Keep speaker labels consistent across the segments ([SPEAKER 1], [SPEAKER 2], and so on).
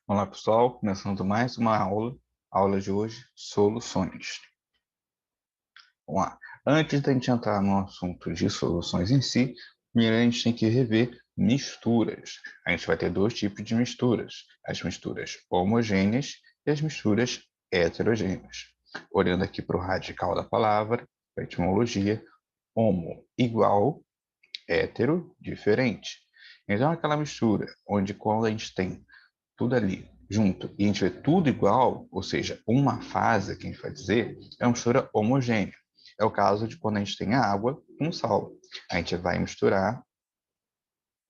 [SPEAKER 1] Olá, pessoal. Começando mais uma aula de hoje, soluções. Vamos lá. Antes da gente entrar no assunto de soluções em si, primeiro a gente tem que rever misturas. A gente vai ter dois tipos de misturas, as misturas homogêneas e as misturas heterogêneas. Olhando aqui para o radical da palavra, a etimologia, homo igual, hétero diferente. Então, aquela mistura onde quando a gente tem tudo ali junto e a gente vê tudo igual, ou seja, uma fase que a gente vai dizer, é uma mistura homogênea. É o caso de quando a gente tem a água com sal. A gente vai misturar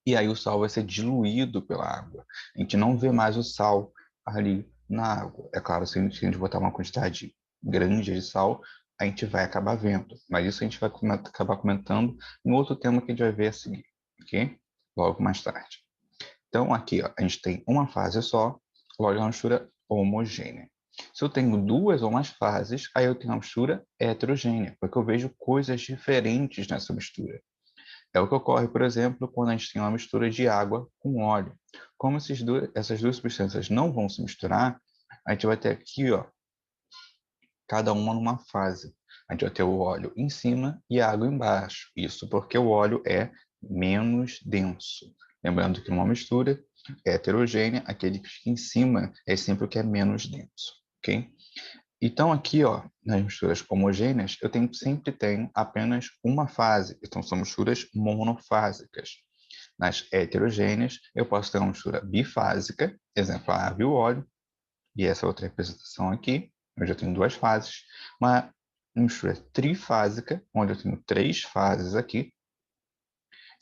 [SPEAKER 1] e aí o sal vai ser diluído pela água. A gente não vê mais o sal ali na água. É claro, se a gente botar uma quantidade grande de sal, a gente vai acabar vendo. Mas isso a gente vai acabar comentando em outro tema que a gente vai ver a seguir, ok? Logo mais tarde. Então, aqui ó, a gente tem uma fase só, logo é uma mistura homogênea. Se eu tenho duas ou mais fases, aí eu tenho uma mistura heterogênea, porque eu vejo coisas diferentes nessa mistura. É o que ocorre, por exemplo, quando a gente tem uma mistura de água com óleo. Como essas duas substâncias não vão se misturar, a gente vai ter aqui, ó, cada uma numa fase. A gente vai ter o óleo em cima e a água embaixo. Isso porque o óleo é menos denso. Lembrando que numa mistura heterogênea, aquele que fica em cima é sempre o que é menos denso, ok? Então aqui, ó, nas misturas homogêneas, sempre tenho apenas uma fase. Então são misturas monofásicas. Nas heterogêneas, eu posso ter uma mistura bifásica, exemplo, a água e o óleo, e essa outra representação aqui, onde eu tenho duas fases, uma mistura trifásica, onde eu tenho três fases aqui,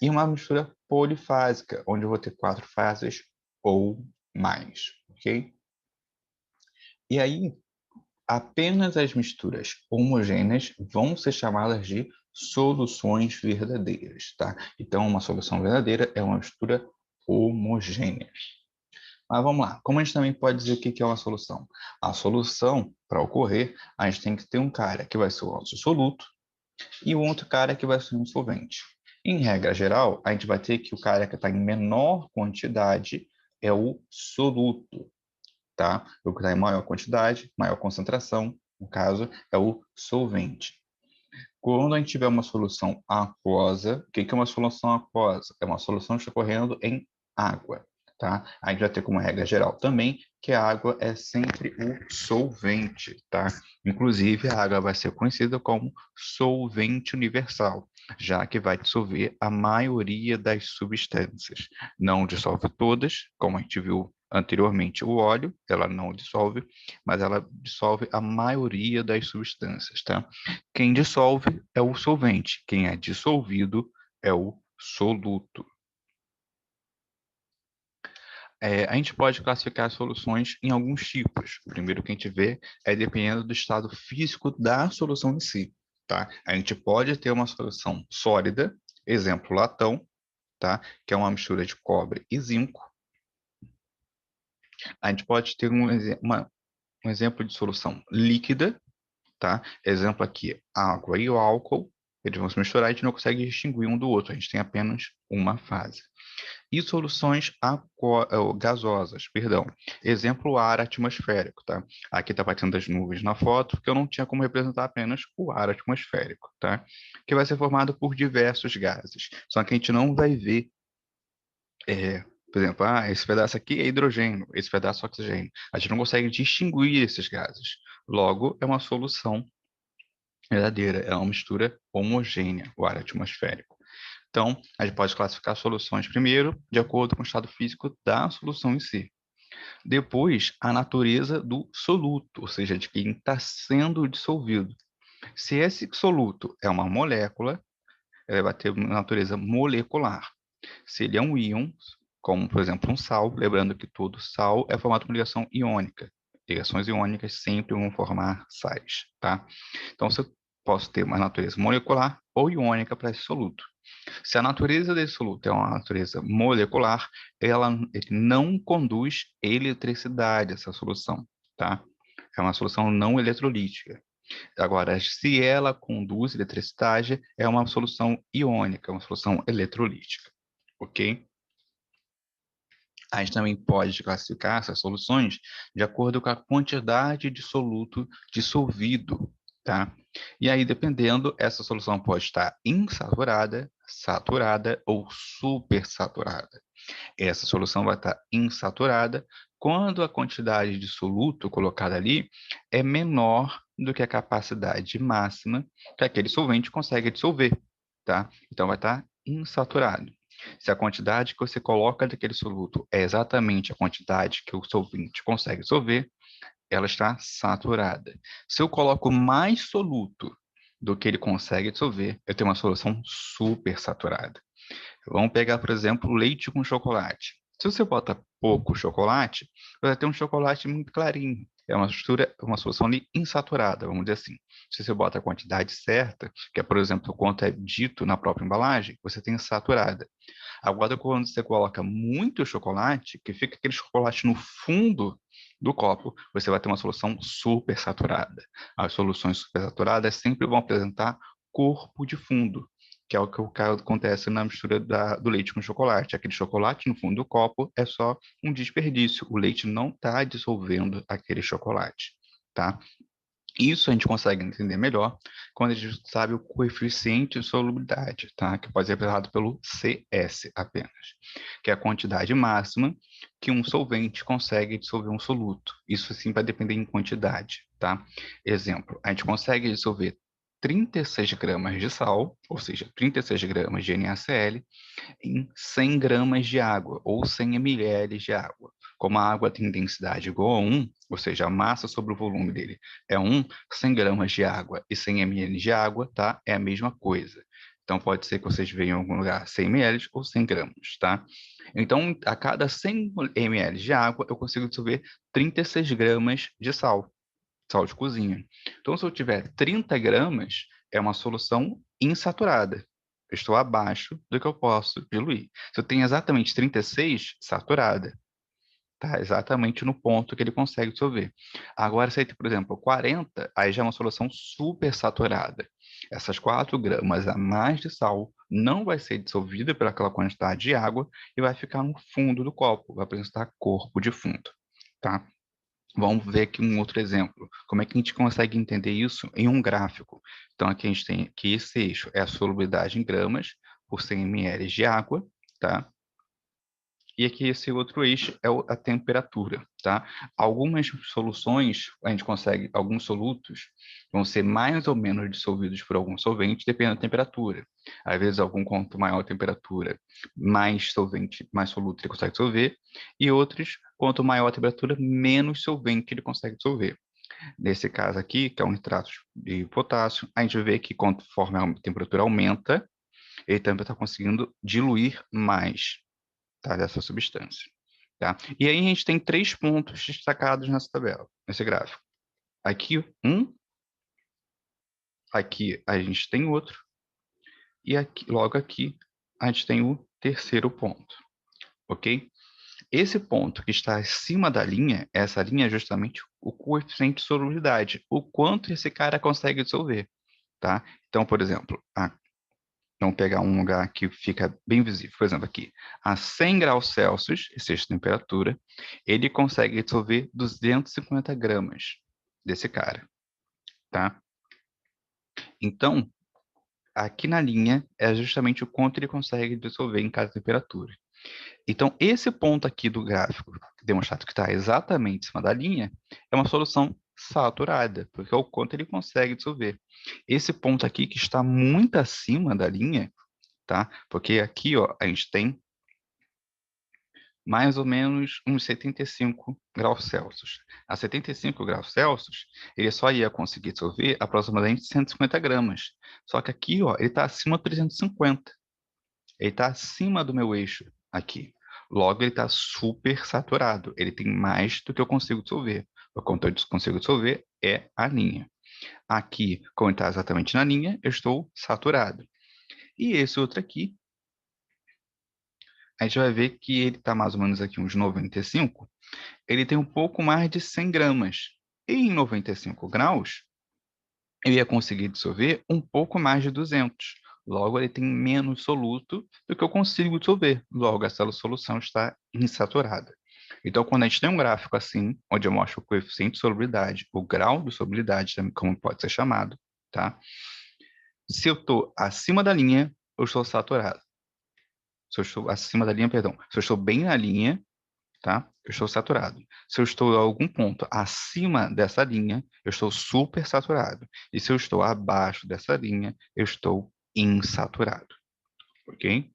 [SPEAKER 1] e uma mistura polifásica, onde eu vou ter quatro fases ou mais, ok? E aí, apenas as misturas homogêneas vão ser chamadas de soluções verdadeiras, tá? Então, uma solução verdadeira é uma mistura homogênea. Mas vamos lá, como a gente também pode dizer o que é uma solução? A solução, para ocorrer, a gente tem que ter um cara que vai ser o nosso soluto e o outro cara que vai ser um solvente. Em regra geral, a gente vai ter que o cara que está em menor quantidade é o soluto, tá? O que está em maior quantidade, maior concentração, no caso, é o solvente. Quando a gente tiver uma solução aquosa, o que é uma solução aquosa? É uma solução que está correndo em água, tá? A gente vai ter como regra geral também que a água é sempre o solvente, tá? Inclusive, a água vai ser conhecida como solvente universal, já que vai dissolver a maioria das substâncias. Não dissolve todas, como a gente viu anteriormente, o óleo, ela não dissolve, mas ela dissolve a maioria das substâncias, tá? Quem dissolve é o solvente, quem é dissolvido é o soluto. A gente pode classificar as soluções em alguns tipos. O primeiro que a gente vê é dependendo do estado físico da solução em si, tá? A gente pode ter uma solução sólida, exemplo, latão, tá? Que é uma mistura de cobre e zinco. A gente pode ter um exemplo de solução líquida, tá? Exemplo aqui, água e o álcool, eles vão se misturar e a gente não consegue distinguir um do outro, a gente tem apenas uma fase. E soluções gasosas, perdão. Exemplo, ar atmosférico, tá? Aqui está batendo as nuvens na foto, porque eu não tinha como representar apenas o ar atmosférico, tá? Que vai ser formado por diversos gases. Só que a gente não vai ver, por exemplo, esse pedaço aqui é hidrogênio, esse pedaço é oxigênio. A gente não consegue distinguir esses gases. Logo, é uma solução verdadeira, é uma mistura homogênea, o ar atmosférico. Então, a gente pode classificar soluções primeiro, de acordo com o estado físico da solução em si. Depois, a natureza do soluto, ou seja, de quem está sendo dissolvido. Se esse soluto é uma molécula, ela vai ter uma natureza molecular. Se ele é um íon, como por exemplo um sal, lembrando que todo sal é formado por ligação iônica. Ligações iônicas sempre vão formar sais, tá? Então, se eu posso ter uma natureza molecular ou iônica para esse soluto. Se a natureza desse soluto é uma natureza molecular, ele não conduz eletricidade, essa solução, tá? É uma solução não eletrolítica. Agora, se ela conduz eletricidade, é uma solução iônica, uma solução eletrolítica, ok? A gente também pode classificar essas soluções de acordo com a quantidade de soluto dissolvido, tá? E aí, dependendo, essa solução pode estar insaturada, saturada ou supersaturada. Essa solução vai estar insaturada quando a quantidade de soluto colocada ali é menor do que a capacidade máxima que aquele solvente consegue dissolver, tá? Então, vai estar insaturado. Se a quantidade que você coloca daquele soluto é exatamente a quantidade que o solvente consegue dissolver, ela está saturada. Se eu coloco mais soluto do que ele consegue dissolver, eu tenho uma solução supersaturada. Vamos pegar, por exemplo, leite com chocolate. Se você bota pouco chocolate, você vai ter um chocolate muito clarinho. É uma mistura, uma solução ali insaturada, vamos dizer assim. Se você bota a quantidade certa, que é, por exemplo, o quanto é dito na própria embalagem, você tem saturada. Agora, quando você coloca muito chocolate, que fica aquele chocolate no fundo do copo, você vai ter uma solução super saturada. As soluções super saturadas sempre vão apresentar corpo de fundo, que é o que acontece na mistura do leite com chocolate. Aquele chocolate no fundo do copo é só um desperdício. O leite não está dissolvendo aquele chocolate, tá? Isso a gente consegue entender melhor quando a gente sabe o coeficiente de solubilidade, tá? Que pode ser representado pelo CS apenas, que é a quantidade máxima que um solvente consegue dissolver um soluto. Isso sim vai depender em quantidade, tá? Exemplo, a gente consegue dissolver 36 gramas de sal, ou seja, 36 gramas de NaCl, em 100 gramas de água, ou 100 ml de água. Como a água tem densidade igual a 1, ou seja, a massa sobre o volume dele é 1, 100 gramas de água e 100 ml de água, tá? É a mesma coisa. Então, pode ser que vocês vejam em algum lugar 100 ml ou 100 gramas, tá? Então, a cada 100 ml de água, eu consigo dissolver 36 gramas de sal, sal de cozinha. Então, se eu tiver 30 gramas, é uma solução insaturada. Eu estou abaixo do que eu posso diluir. Se eu tenho exatamente 36, saturada. Tá exatamente no ponto que ele consegue dissolver. Agora, se aí, por exemplo, 40, aí já é uma solução super saturada. Essas 4 gramas a mais de sal não vai ser dissolvida pelaquela quantidade de água e vai ficar no fundo do copo, vai apresentar corpo de fundo, tá? Vamos ver aqui um outro exemplo. Como é que a gente consegue entender isso em um gráfico? Então, aqui a gente tem que esse eixo é a solubilidade em gramas por 100 ml de água, tá? E aqui esse outro eixo é a temperatura, tá? Algumas soluções, a gente consegue, alguns solutos vão ser mais ou menos dissolvidos por algum solvente, dependendo da temperatura. Às vezes, quanto maior a temperatura, mais solvente, mais soluto ele consegue dissolver, e outros, quanto maior a temperatura, menos solvente ele consegue dissolver. Nesse caso aqui, que é um nitrato de potássio, a gente vê que conforme a temperatura aumenta, ele também está conseguindo diluir mais, tá, dessa substância. Tá? E aí a gente tem 3 pontos destacados nessa tabela, nesse gráfico. Aqui um, aqui a gente tem outro, e aqui, logo aqui a gente tem o terceiro ponto, ok? Esse ponto que está acima da linha, essa linha é justamente o coeficiente de solubilidade, o quanto esse cara consegue dissolver, tá? Então, por exemplo, vamos pegar um lugar que fica bem visível. Por exemplo, aqui, a 100 graus Celsius, essa é a temperatura, ele consegue dissolver 250 gramas desse cara, tá? Então, aqui na linha é justamente o quanto ele consegue dissolver em cada temperatura. Então, esse ponto aqui do gráfico, demonstrado que está exatamente em cima da linha, é uma solução saturada, porque é o quanto ele consegue dissolver. Esse ponto aqui que está muito acima da linha, tá? Porque aqui, ó, a gente tem mais ou menos uns 75 graus Celsius. A 75 graus Celsius, ele só ia conseguir dissolver aproximadamente 150 gramas. Só que aqui, ó, ele está acima de 350. Ele está acima do meu eixo aqui. Logo, ele está super saturado. Ele tem mais do que eu consigo dissolver. O quanto eu consigo dissolver é a linha. Aqui, como ele está exatamente na linha, eu estou saturado. E esse outro aqui, a gente vai ver que ele está mais ou menos aqui uns 95, ele tem um pouco mais de 100 gramas. E em 95 graus, eu ia conseguir dissolver um pouco mais de 200. Logo, ele tem menos soluto do que eu consigo dissolver. Logo, essa solução está insaturada. Então, quando a gente tem um gráfico assim, onde eu mostro o coeficiente de solubilidade, o grau de solubilidade, também, como pode ser chamado, tá? Se eu estou acima da linha, eu estou saturado. Se eu estou acima da linha, perdão. Se eu estou bem na linha, tá? Eu estou saturado. Se eu estou em algum ponto acima dessa linha, eu estou super saturado. E se eu estou abaixo dessa linha, eu estou insaturado, ok?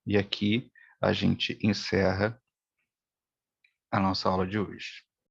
[SPEAKER 1] E aqui a gente encerra a nossa aula de hoje.